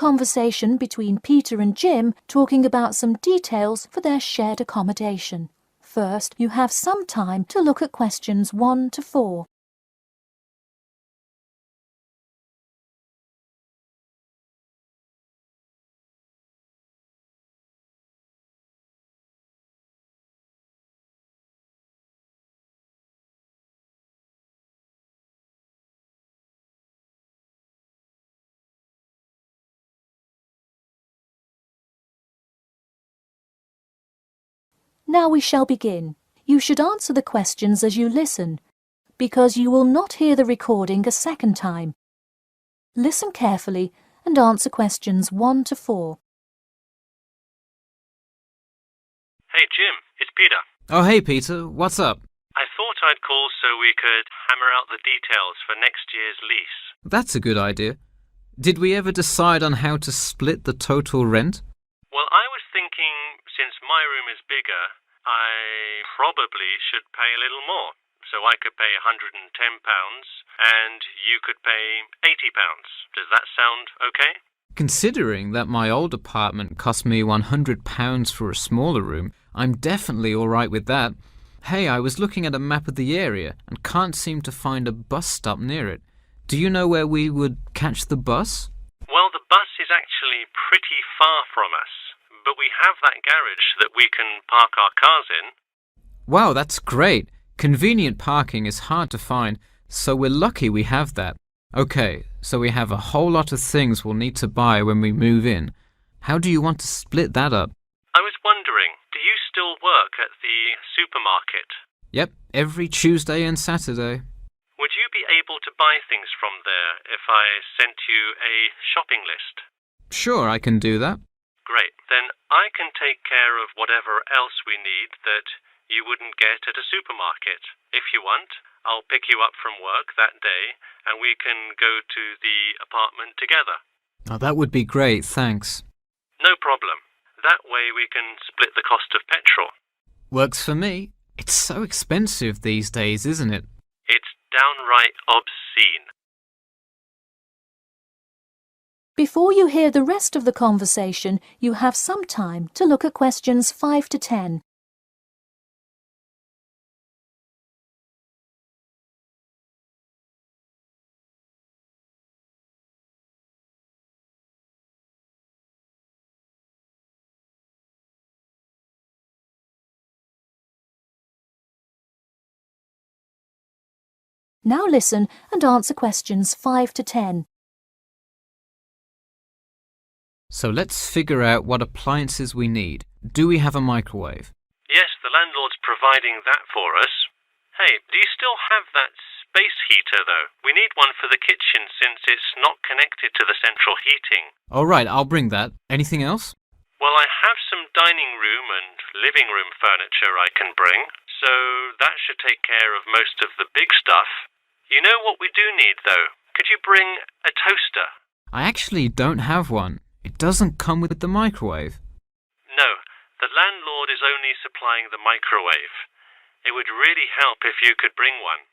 conversation between Peter and Jim talking about some details for their shared accommodation. First, you have some time to look at questions 1 to 4. Now we shall begin. You should answer the questions as you listen, because you will not hear the recording a second time. Listen carefully and answer questions 1 to 4. Hey Jim, it's Peter. Oh, hey Peter, what's up? I thought I'd call so we could hammer out the details for next year's lease. That's a good idea. Did we ever decide on how to split the total rent? Well, I was thinking, since my room is bigger, I probably should pay a little more. So I could pay £110 and you could pay £80. Does that sound okay? Considering that my old apartment cost me £100 for a smaller room, I'm definitely all right with that. Hey, I was looking at a map of the area and can't seem to find a bus stop near it. Do you know where we would catch the bus? Well, the bus is actually pretty far from us, but we have that garage that we can park our cars in. Wow, that's great. Convenient parking is hard to find, so we're lucky we have that. Okay, so we have a whole lot of things we'll need to buy when we move in. How do you want to split that up? I was wondering, do you still work at the supermarket? Yep, every Tuesday and Saturday. Would you be able to buy things from there if I sent you a shopping list? Sure, I can do that. Great. Then I can take care of whatever else we need that you wouldn't get at a supermarket. If you want, I'll pick you up from work that day and we can go to the apartment together. Oh, that would be great, thanks. No problem. That way we can split the cost of petrol. Works for me. It's so expensive these days, isn't it? It's downright obscene. Before you hear the rest of the conversation, you have some time to look at questions 5 to 10. Now listen and answer questions 5 to 10. So let's figure out what appliances we need. Do we have a microwave? Yes, the landlord's providing that for us. Hey, do you still have that space heater, though? We need one for the kitchen since it's not connected to the central heating. All right, I'll bring that. Anything else? Well, I have some dining room and living room furniture I can bring, so that should take care of most of the big stuff. You know what we do need, though? Could you bring a toaster? I actually don't have one. It doesn't come with the microwave. No, the landlord is only supplying the microwave. It would really help if you could bring one.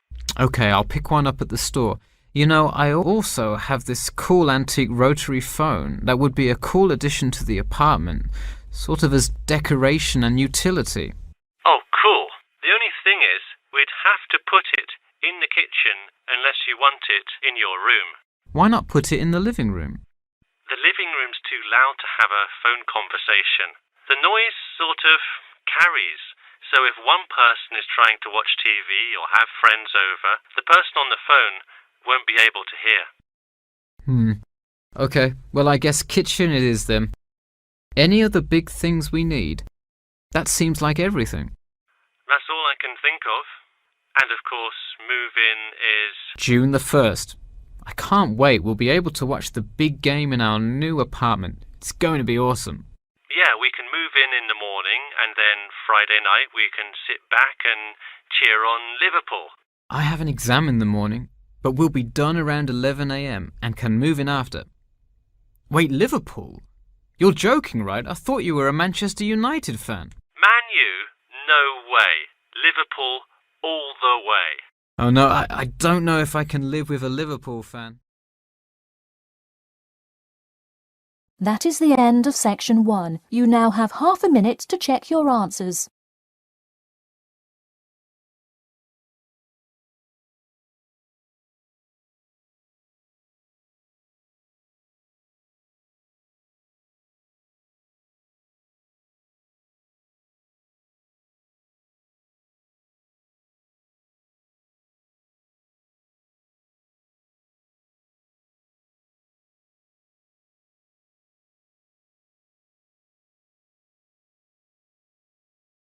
Okay, I'll pick one up at the store. You know, I also have this cool antique rotary phone that would be a cool addition to the apartment, sort of as decoration and utility. Oh, cool. The only thing is, we'd have to put it in the kitchen unless you want it in your room. Why not put it in the living room? The living room's too loud to have a phone conversation. The noise sort of carries, so if one person is trying to watch TV or have friends over, the person on the phone won't be able to hear. Okay, well I guess kitchen it is then. Any other big things we need? That seems like everything. That's all I can think of. And of course, move-in is June the 1st. I can't wait. We'll be able to watch the big game in our new apartment. It's going to be awesome. Yeah, we can move in the morning and then Friday night we can sit back and cheer on Liverpool. I have an exam in the morning, but we'll be done around 11 a.m. and can move in after. Wait, Liverpool? You're joking, right? I thought you were a Manchester United fan. Man U? No way. Liverpool all the way. Oh no, I don't know if I can live with a Liverpool fan. That is the end of section 1. You now have half a minute to check your answers.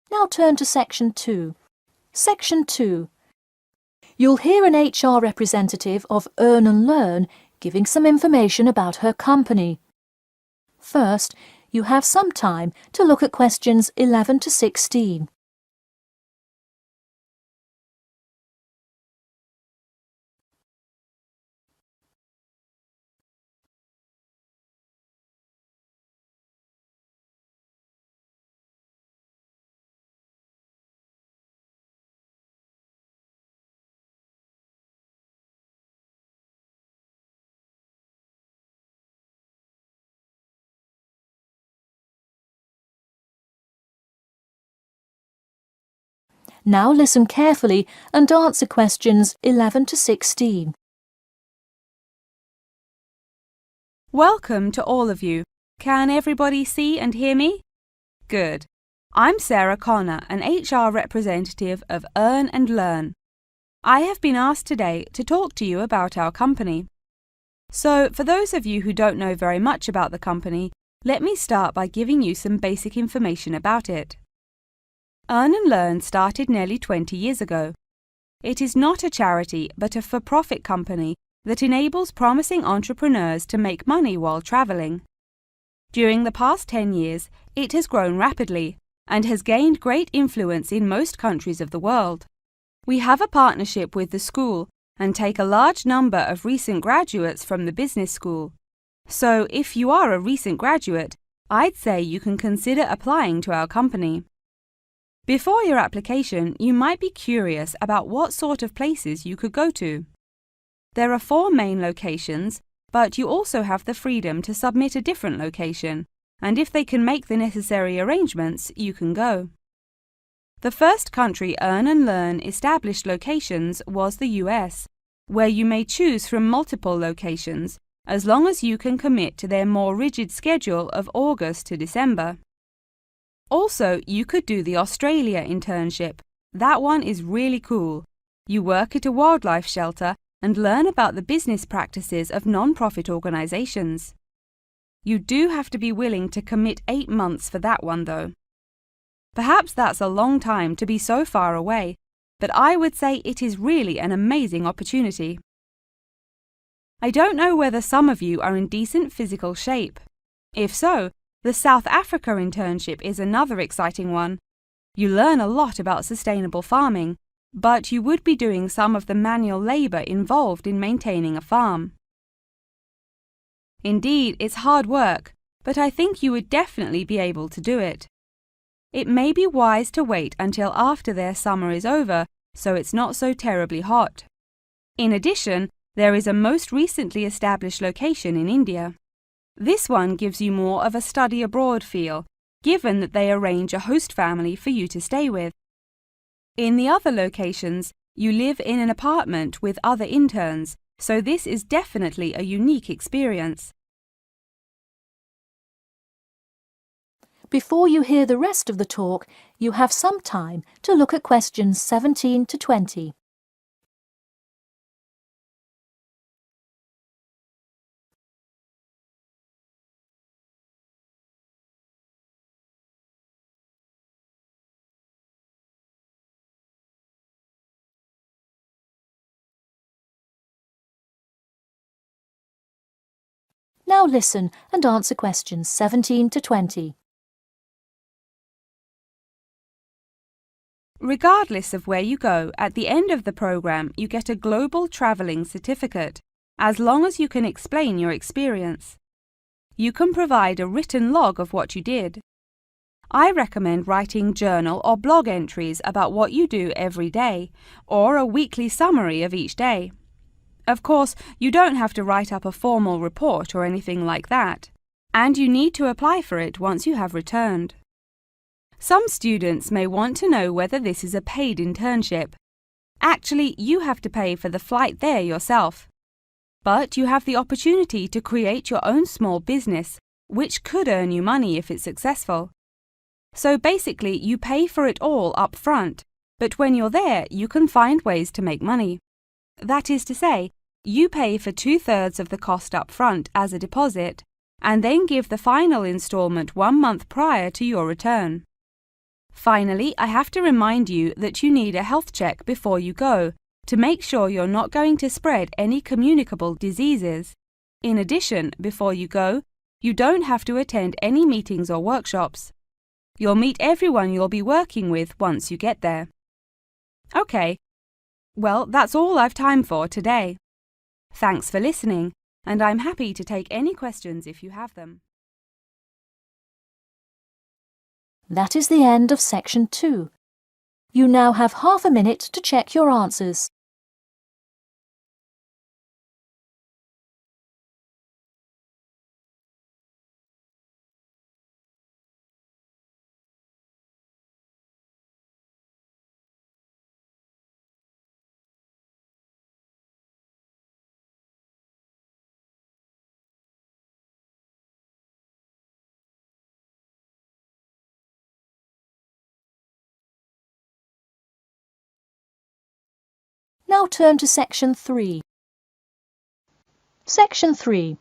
Now turn to section 2. Section 2. You'll hear an HR representative of Earn and Learn giving some information about her company. First, you have some time to look at questions 11 to 16. Now listen carefully and answer questions 11 to 16. Welcome to all of you. Can everybody see and hear me? Good. I'm Sarah Connor, an HR representative of Earn and Learn. I have been asked today to talk to you about our company. So, for those of you who don't know very much about the company, let me start by giving you some basic information about it. Earn and Learn started nearly 20 years ago. It is not a charity but a for-profit company that enables promising entrepreneurs to make money while traveling. During the past 10 years, it has grown rapidly and has gained great influence in most countries of the world. We have a partnership with the school and take a large number of recent graduates from the business school. So, if you are a recent graduate, I'd say you can consider applying to our company. Before your application, you might be curious about what sort of places you could go to. There are 4 main locations, but you also have the freedom to submit a different location, and if they can make the necessary arrangements, you can go. The first country Earn and Learn established locations was the US, where you may choose from multiple locations, as long as you can commit to their more rigid schedule of August to December. Also, you could do the Australia internship. That one is really cool. You work at a wildlife shelter and learn about the business practices of non-profit organizations. You do have to be willing to commit 8 months for that one, though. Perhaps that's a long time to be so far away, but I would say it is really an amazing opportunity. I don't know whether some of you are in decent physical shape. If so, the South Africa internship is another exciting one. You learn a lot about sustainable farming, but you would be doing some of the manual labor involved in maintaining a farm. Indeed, it's hard work, but I think you would definitely be able to do it. It may be wise to wait until after their summer is over, so it's not so terribly hot. In addition, there is a most recently established location in India. This one gives you more of a study abroad feel, given that they arrange a host family for you to stay with. In the other locations, you live in an apartment with other interns, so this is definitely a unique experience. Before you hear the rest of the talk, you have some time to look at questions 17 to 20. Now listen and answer questions 17 to 20. Regardless of where you go, at the end of the program you get a global traveling certificate, as long as you can explain your experience. You can provide a written log of what you did. I recommend writing journal or blog entries about what you do every day, or a weekly summary of each day. Of course, you don't have to write up a formal report or anything like that. and you need to apply for it once you have returned. Some students may want to know whether this is a paid internship. Actually, you have to pay for the flight there yourself. But you have the opportunity to create your own small business, which could earn you money if it's successful. So basically, you pay for it all up front, but when you're there, you can find ways to make money. That is to say, you pay for 2/3 of the cost up front as a deposit, and then give the final installment 1 month prior to your return. Finally, I have to remind you that you need a health check before you go to make sure you're not going to spread any communicable diseases. In addition, before you go, you don't have to attend any meetings or workshops. You'll meet everyone you'll be working with once you get there. Okay, well, that's all I've time for today. Thanks for listening, and I'm happy to take any questions if you have them. That is the end of section 2. You now have half a minute to check your answers. Now turn to section 3. Section 3.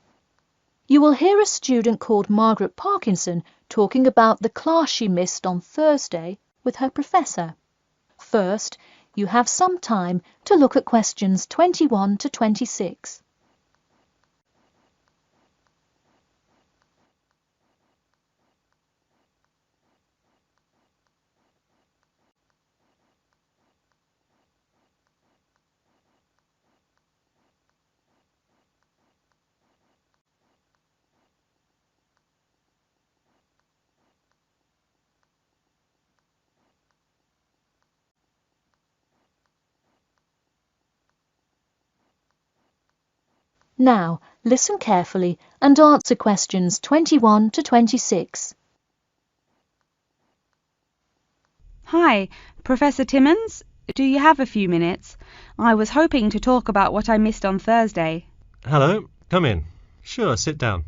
You will hear a student called Margaret Parkinson talking about the class she missed on Thursday with her professor. First, you have some time to look at questions 21 to 26. Now, listen carefully and answer questions 21 to 26. Hi, Professor Timmons. Do you have a few minutes? I was hoping to talk about what I missed on Thursday. Hello, come in. Sure, sit down.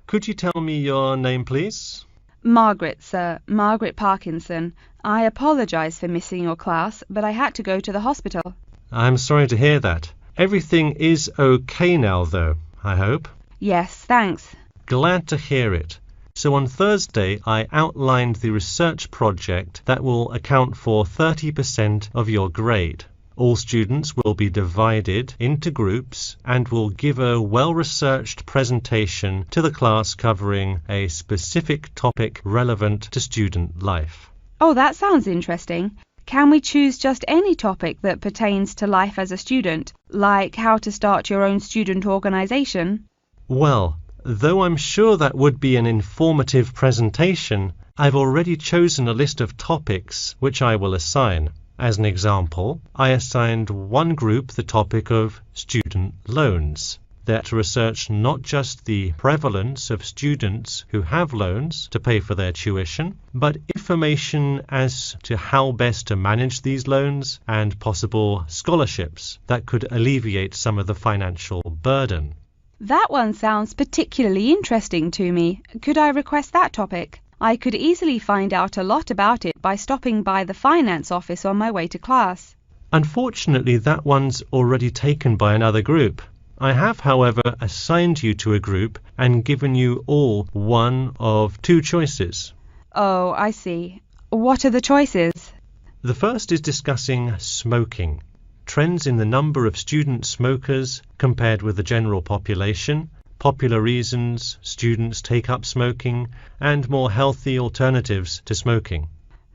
Could you tell me your name, please? Margaret, sir. Margaret Parkinson. I apologise for missing your class, but I had to go to the hospital. I'm sorry to hear that. Everything is okay now, though, I hope? Yes, thanks. Glad to hear it. So on Thursday, I outlined the research project that will account for 30% of your grade. All students will be divided into groups and will give a well-researched presentation to the class covering a specific topic relevant to student life. Oh, that sounds interesting. Can we choose just any topic that pertains to life as a student, like how to start your own student organisation? Well, though I'm sure that would be an informative presentation, I've already chosen a list of topics which I will assign. As an example, I assigned one group the topic of student loans. They're to research not just the prevalence of students who have loans to pay for their tuition, but information as to how best to manage these loans and possible scholarships that could alleviate some of the financial burden. That one sounds particularly interesting to me. Could I request that topic? I could easily find out a lot about it by stopping by the finance office on my way to class. Unfortunately, that one's already taken by another group. I have, however, assigned you to a group and given you all one of two choices. Oh, I see. What are the choices? The first is discussing smoking, trends in the number of student smokers compared with the general population, popular reasons students take up smoking, and more healthy alternatives to smoking.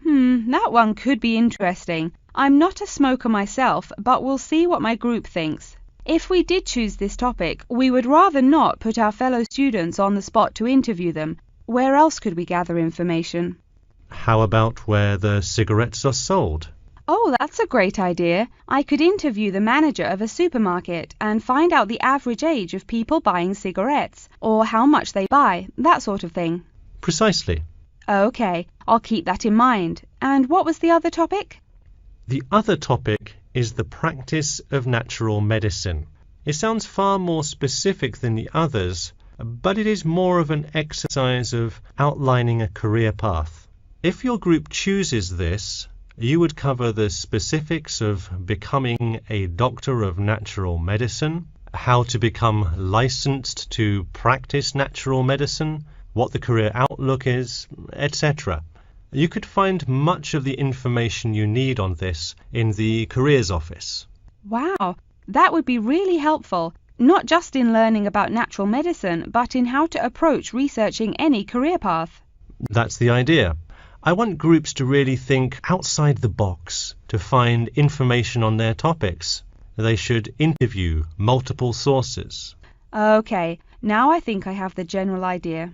That one could be interesting. I'm not a smoker myself, but we'll see what my group thinks. If we did choose this topic, we would rather not put our fellow students on the spot to interview them. Where else could we gather information? How about where the cigarettes are sold? Oh, that's a great idea. I could interview the manager of a supermarket and find out the average age of people buying cigarettes, or how much they buy, that sort of thing. Precisely. Okay, I'll keep that in mind. And what was the other topic? The other topic is the practice of natural medicine. It sounds far more specific than the others, but it is more of an exercise of outlining a career path. If your group chooses this, you would cover the specifics of becoming a doctor of natural medicine, how to become licensed to practice natural medicine, what the career outlook is, etc. You could find much of the information you need on this in the careers office. Wow, that would be really helpful, not just in learning about natural medicine, but in how to approach researching any career path. That's the idea. I want groups to really think outside the box to find information on their topics. They should interview multiple sources. Okay, now I think I have the general idea.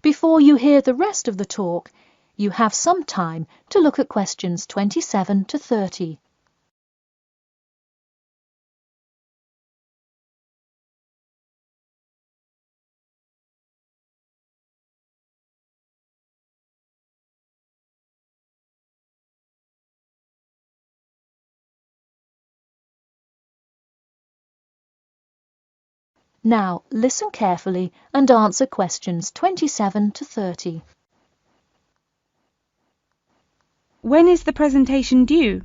Before you hear the rest of the talk, you have some time to look at questions 27 to 30. Now, listen carefully and answer questions 27 to 30. When is the presentation due?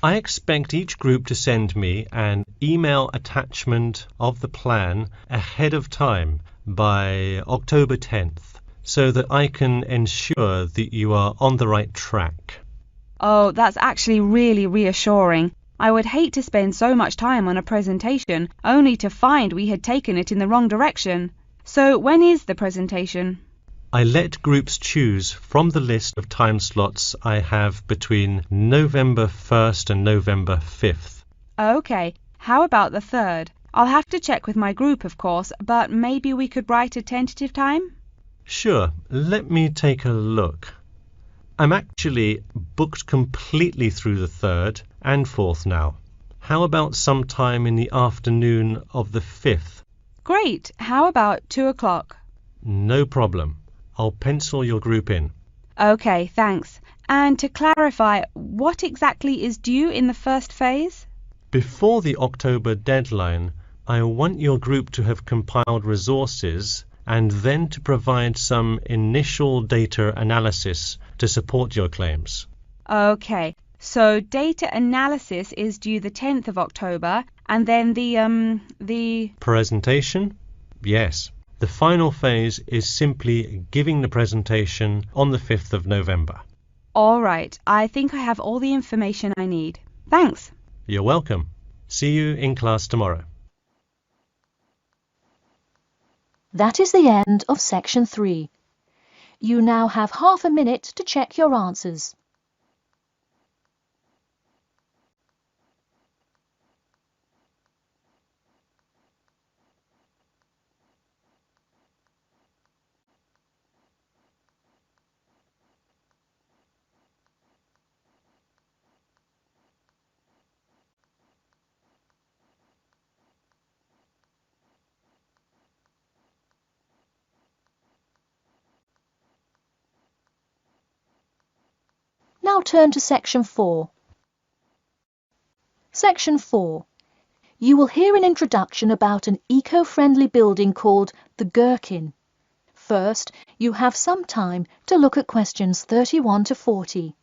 I expect each group to send me an email attachment of the plan ahead of time by October 10th, so that I can ensure that you are on the right track. Oh, that's actually really reassuring. I would hate to spend so much time on a presentation only to find we had taken it in the wrong direction. So when is the presentation? I let groups choose from the list of time slots I have between November 1st and November 5th. Okay, how about the 3rd? I'll have to check with my group, of course, but maybe we could write a tentative time? Sure, let me take a look. I'm actually booked completely through the 3rd and 4th now. How about sometime in the afternoon of the 5th? Great, how about 2 o'clock? No problem. I'll pencil your group in. Okay, thanks. And to clarify, what exactly is due in the first phase? Before the October deadline, I want your group to have compiled resources and then to provide some initial data analysis to support your claims. Okay, so data analysis is due the 10th of October, and then the Presentation? Yes. The final phase is simply giving the presentation on the 5th of November. All right, I think I have all the information I need. Thanks. You're welcome. See you in class tomorrow. That is the end of section 3. You now have half a minute to check your answers. Now turn to section 4. Section 4. You will hear an introduction about an eco-friendly building called the Gherkin. First, you have some time to look at questions 31 to 40.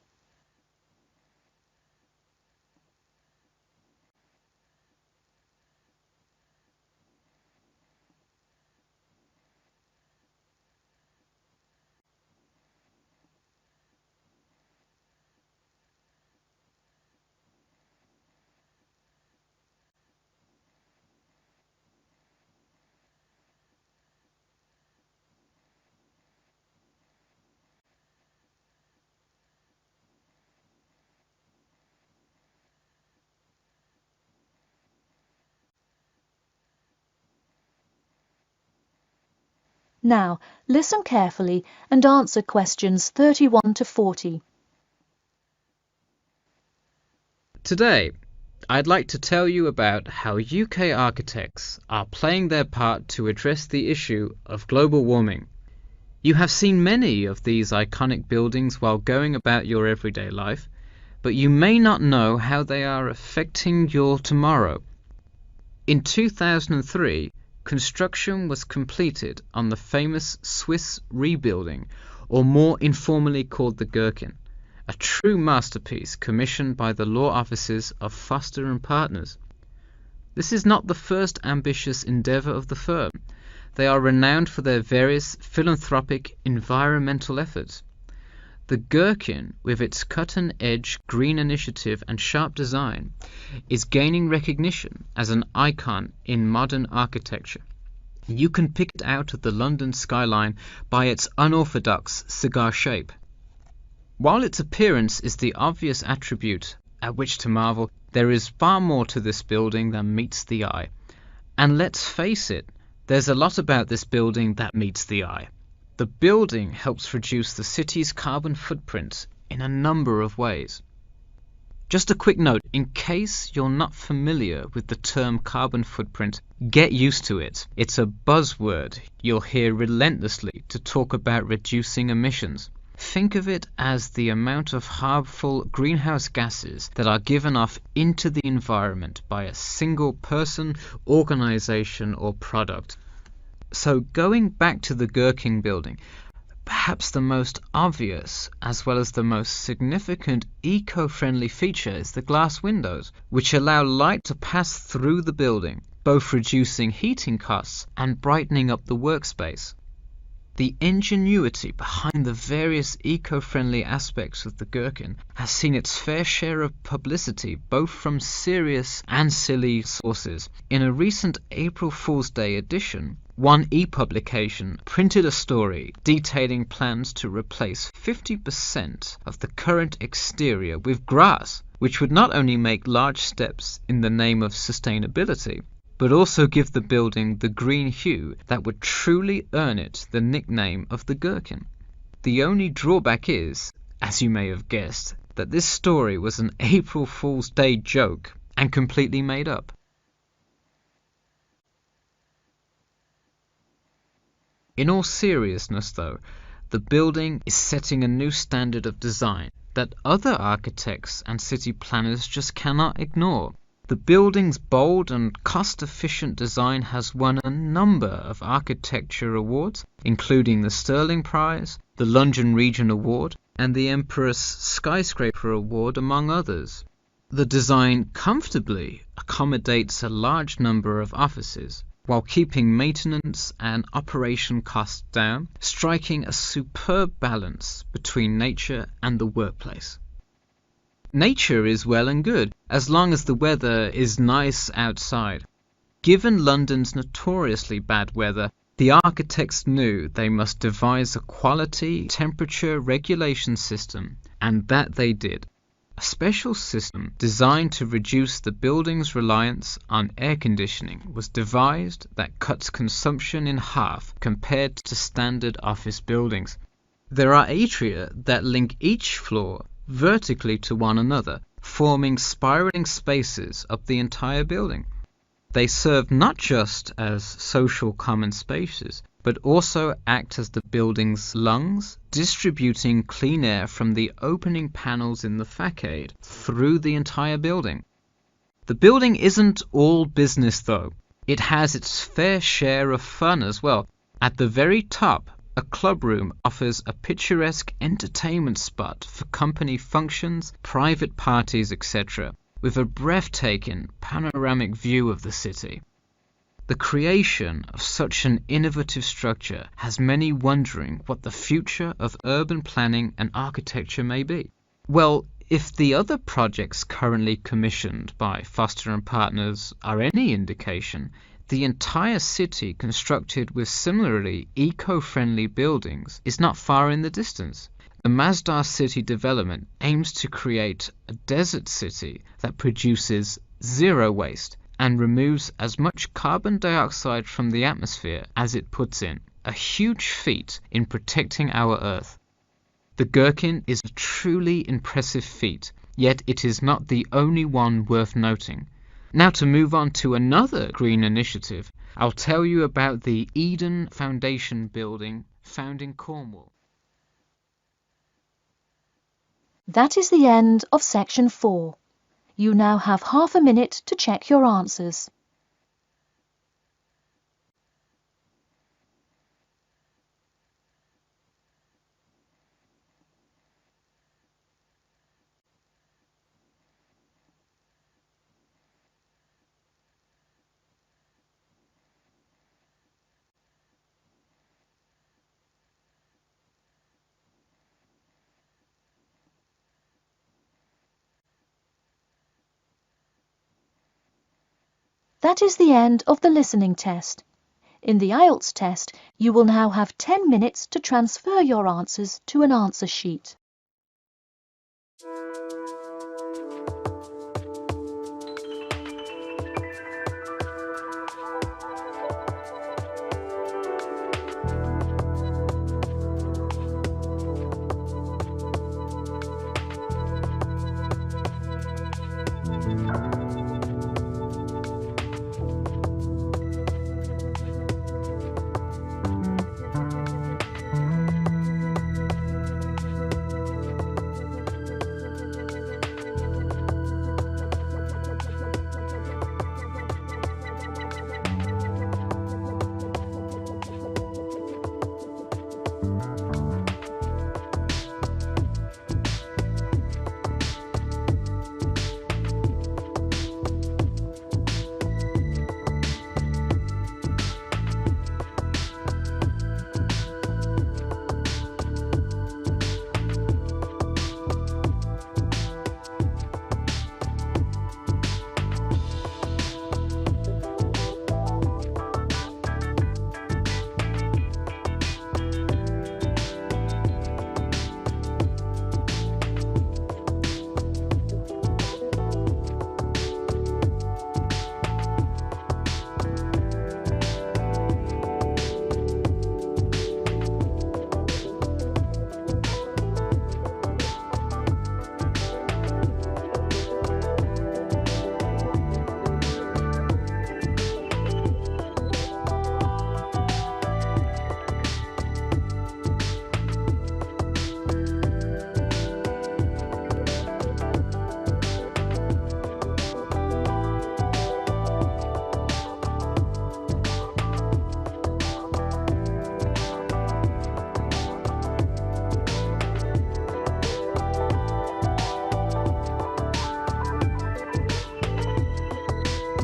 Now, listen carefully and answer questions 31 to 40. Today, I'd like to tell you about how UK architects are playing their part to address the issue of global warming. You have seen many of these iconic buildings while going about your everyday life, but you may not know how they are affecting your tomorrow. In 2003, construction was completed on the famous Swiss rebuilding, or more informally called the Gherkin, a true masterpiece commissioned by the law offices of Foster and Partners. This is not the first ambitious endeavour of the firm. They are renowned for their various philanthropic environmental efforts. The Gherkin, with its cut-and-edge green initiative and sharp design, is gaining recognition as an icon in modern architecture. You can pick it out of the London skyline by its unorthodox cigar shape. While its appearance is the obvious attribute at which to marvel, there is far more to this building than meets the eye. And let's face it, there's a lot about this building that meets the eye. The building helps reduce the city's carbon footprint in a number of ways. Just a quick note, in case you're not familiar with the term carbon footprint, get used to it. It's a buzzword you'll hear relentlessly to talk about reducing emissions. Think of it as the amount of harmful greenhouse gases that are given off into the environment by a single person, organization, or product. So going back to the Gherkin building, perhaps the most obvious as well as the most significant eco-friendly feature is the glass windows, which allow light to pass through the building, both reducing heating costs and brightening up the workspace. The ingenuity behind the various eco-friendly aspects of the Gherkin has seen its fair share of publicity both from serious and silly sources. In a recent April Fool's Day edition, one e-publication printed a story detailing plans to replace 50% of the current exterior with grass, which would not only make large steps in the name of sustainability, but also give the building the green hue that would truly earn it the nickname of the Gherkin. The only drawback is, as you may have guessed, that this story was an April Fool's Day joke and completely made up. In all seriousness though, the building is setting a new standard of design that other architects and city planners just cannot ignore. The building's bold and cost-efficient design has won a number of architecture awards, including the Stirling Prize, the London Region Award, and the Empress Skyscraper Award, among others. The design comfortably accommodates a large number of offices, while keeping maintenance and operation costs down, striking a superb balance between nature and the workplace. Nature is well and good, as long as the weather is nice outside. Given London's notoriously bad weather, the architects knew they must devise a quality temperature regulation system, and that they did. A special system designed to reduce the building's reliance on air conditioning was devised that cuts consumption in half compared to standard office buildings. There are atria that link each floor vertically to one another, forming spiraling spaces up the entire building. They serve not just as social common spaces, but also act as the building's lungs, distributing clean air from the opening panels in the facade through the entire building. The building isn't all business though. It has its fair share of fun as well. At the very top, a club room offers a picturesque entertainment spot for company functions, private parties, etc., with a breathtaking panoramic view of the city. The creation of such an innovative structure has many wondering what the future of urban planning and architecture may be. Well, if the other projects currently commissioned by Foster and Partners are any indication, the entire city constructed with similarly eco-friendly buildings is not far in the distance. The Masdar City development aims to create a desert city that produces zero waste and removes as much carbon dioxide from the atmosphere as it puts in. a huge feat in protecting our Earth. The gherkin is a truly impressive feat, yet it is not the only one worth noting. Now, to move on to another green initiative, I'll tell you about the Eden Foundation building found in Cornwall. That is the end of section 4. You now have half a minute to check your answers. That is the end of the listening test. In the IELTS test, you will now have 10 minutes to transfer your answers to an answer sheet.